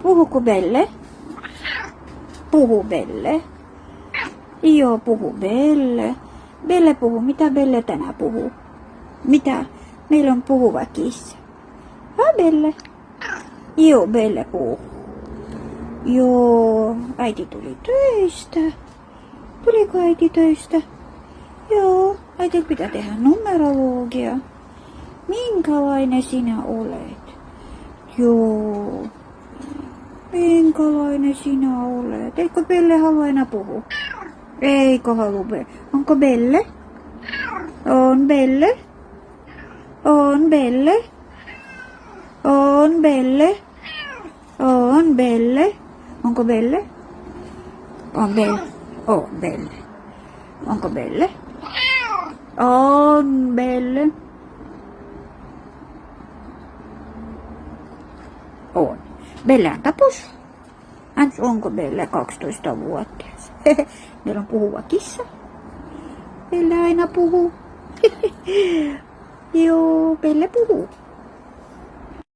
Puhuko Belle? Puhu Belle. Joo, puhu Belle. Belle puhuu. Mitä Belle tänään puhuu? Mitä? Meillä on puhuva kissa. Belle? Joo, Belle puhuu. Joo, äiti tuli töistä. Tuliko äiti töistä? Joo, äiti pitää tehdä numerologia. Minkälainen sinä olet? Joo. Minkälainen sinä olet? Eikö Belle halua enää puhua? Eikö halua Belle? Onko Belle? On Belle? On Belle? On Belle? On Belle? Onko Belle? On Belle? On Belle? Onko Belle? On Belle? On. Belle on tapus. Onko Belle 12-vuotias? Meillä on puhuva kissa. Belle aina puhuu. Joo, Belle puhuu.